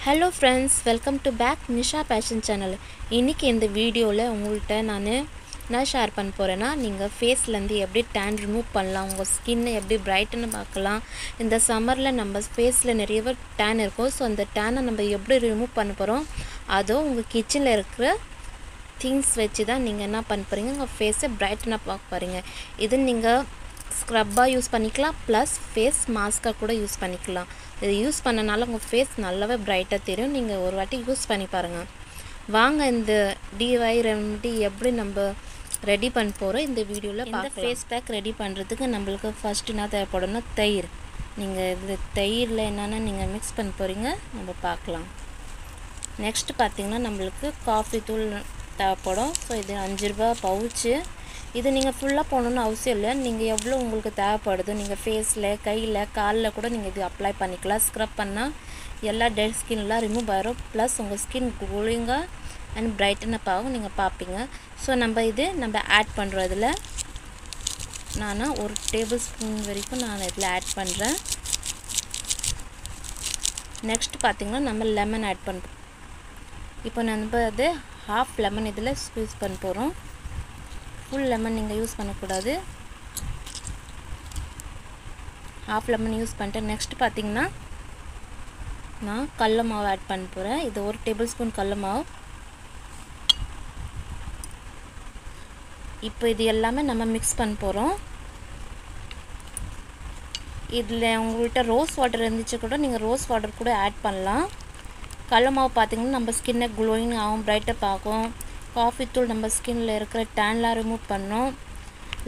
Hello friends, welcome to back Nisha Passion channel. இன்னைக்கு இந்த வீடியோல உங்கள்ட்ட நான் ஷேர் பண்ண போறேன்னா நீங்க ஃபேஸ்ல இருந்து எப்படி tan ரிமூவ் பண்ணலாம், உங்க ஸ்கின் எப்படி பிரைட்டன் பார்க்கலாம். இந்த சம்மர்ல நம்ம ஃபேஸ்ல நிறையவே tan இருக்கும். சோ அந்த tan நம்ம எப்படி ரிமூவ் பண்ண போறோம். அதோ உங்க கிச்சன்ல இருக்கிற things வச்சு தான் நீங்க என்ன பண்ண போறீங்க, உங்க ஃபேஸை பிரைட்டன் பார்க்க போறீங்க. இது நீங்க ஸ்க்ரப்பா யூஸ் பண்ணிக்கலாம் plus face மாஸ்கா கூட யூஸ் பண்ணிக்கலாம். இது யூஸ் பண்ணனால உங்க ஃபேஸ் நல்லாவே பிரைட்டா தெரியும். நீங்க ஒரு வாட்டி யூஸ் பண்ணி பாருங்க. வாங்க இந்த DIY ரெமெடி எப்படி நம்ம ரெடி பண்ண போறோம் இந்த வீடியோல பார்க்கலாம். இந்த ஃபேஸ் பேக் ரெடி பண்றதுக்கு நமக்கு ஃபர்ஸ்ட் என்ன தேவைப்படும்னா தயிர். நீங்க இந்த தயிர்ல என்னன்னா நீங்க mix பண்ண போறீங்க நம்ம பார்க்கலாம். நெக்ஸ்ட் பாத்தீங்கன்னா நமக்கு காபி தூள் தேவைப்படும். சோ இது 5 ரூபாய் பவுச். இது நீங்க ஃபுல்லா போடணும்னு அவசியம் இல்ல. நீங்க எவ்வளவு உங்களுக்கு தேவைப்படுது நீங்க ஃபேஸ்ல, கையில, கால்ல கூட நீங்க இது அப்ளை பண்ணிக்கலாம். ஸ்க்ரப் பண்ணா எல்லா டெட் ஸ்கின்லாம் ரிமூவ் ஆகும். ப்ளஸ் உங்க ஸ்கின் க்ளோயிங்கா அண்ட் பிரைட்டன் அப் ஆகும் நீங்க பாப்பீங்க. சோ நம்ம ஆட் பண்றோம் இதுல. நான் 1 டேபிள் ஸ்பூன் வரைக்கும் நான் இதுல ஆட் பண்றேன். நெக்ஸ்ட் பாத்தீங்கன்னா நம்ம லெமன் ஆட் பண்றோம். இப்போ நம்ம அது half லெமன் இதுல ஸ்க்வீஸ் பண்ண போறோம். full lemon நீங்க யூஸ் பண்ண கூடாது. half lemon யூஸ் பண்ணிட்டு நெக்ஸ்ட் பாத்தீங்கன்னா நான் கடலை மாவு ஆட் பண்ண போறேன். இது 1 டேபிள்ஸ்பூன் கடலை மாவு. இப்போ இது எல்லாமே நம்ம mix பண்ண போறோம். இதுல உங்கள்ட்ட ரோஸ் வாட்டர் இருந்துச்சு கூட நீங்க ரோஸ் வாட்டர் கூட ஆட் பண்ணலாம். கடலை மாவு பாத்தீங்கன்னா நம்ம ஸ்கின்னை க்ளோயிங் ஆகும், பிரைட்டா ஆகும். காபி தூள் நம்ம ஸ்கின்ல இருக்கிற டேன்லாம் ரிமூவ் பண்ணும்.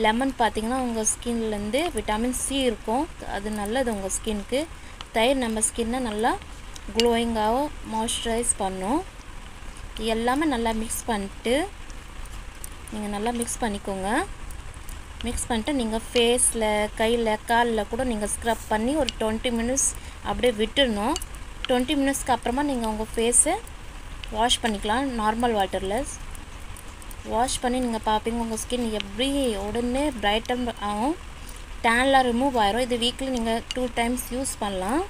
லெமன் பாத்தீங்கன்னா உங்க ஸ்கின்ல இருந்து விட்டமின் சி இருக்கும். அது நல்லது உங்க ஸ்கின்க்கு. தயிர் நம்ம ஸ்கின்னை நல்லா க்ளோயிங்காவோ மாய்ஸ்சரைஸ் பண்ணும். எல்லாமே நல்லா mix பண்ணிட்டு நீங்க நல்லா mix பண்ணிக்கோங்க. mix பண்ணிட்டு நீங்க ஃபேஸ்ல, கையில, கால்ல கூட நீங்க ஸ்க்ரப் பண்ணி ஒரு 20 மினிட்ஸ் அப்படியே விட்டுறணும். 20 மினிட்ஸ்க்கு அப்புறமா நீங்க உங்க ஃபேஸை வாஷ் பண்ணிக்கலாம் நார்மல் வாட்டர்ல. வாஷ் பண்ணி நீங்க பாப்பீங்க உங்க ஸ்கின் எப்படி உடனே பிரைட்டன் ஆகும், டேன்லாம் ரிமூவ் ஆயிரும். இது வீக்லி நீங்க 2 டைம்ஸ் யூஸ் பண்ணலாம்.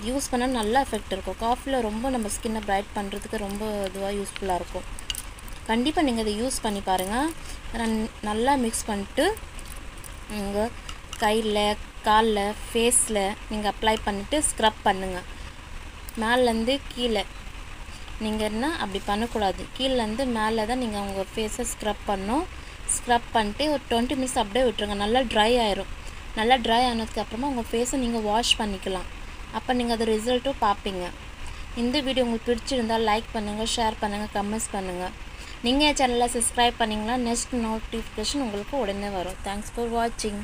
யூஸ் பண்ணா நல்ல எஃபெக்ட் இருக்கும். காஃபில ரொம்ப நம்ம ஸ்கின்னை பிரைட் பண்றதுக்கு ரொம்ப இதுவா யூஸ்ஃபுல்லா இருக்கும். கண்டிப்பா நீங்க இத யூஸ் பண்ணி பாருங்க. நல்லா mix பண்ணிட்டு உங்க கையில, கால்ல, ஃபேஸ்ல நீங்க அப்ளை பண்ணிட்டு ஸ்க்ரப் பண்ணுங்க. மேல்ல இருந்து கீழ நீங்க என்ன அப்படி பண்ண கூடாது. கீழ இருந்து மேல தான் நீங்க உங்க ஃபேஸை ஸ்க்ரப் பண்ணனும். ஸ்க்ரப் பண்ணிட்டு ஒரு 20 மினிட்ஸ் அப்படியே விட்டுருங்க. நல்லா dry ஆயிரும். நல்லா dry ஆனதுக்கு அப்புறமா உங்க ஃபேஸை நீங்க வாஷ் பண்ணிக்கலாம். அப்ப நீங்க அத ரிசல்ட்டும் பாப்பீங்க. இந்த வீடியோ உங்களுக்கு பிடிச்சிருந்தா லைக் பண்ணுங்க, ஷேர் பண்ணுங்க, கமெண்ட்ஸ் பண்ணுங்க. நீங்க சேனலை சப்ஸ்கிரைப் பண்ணீங்கன்னா நெக்ஸ்ட் நோட்டிஃபிகேஷன் உங்களுக்கு உடனே வரும். Thanks for watching.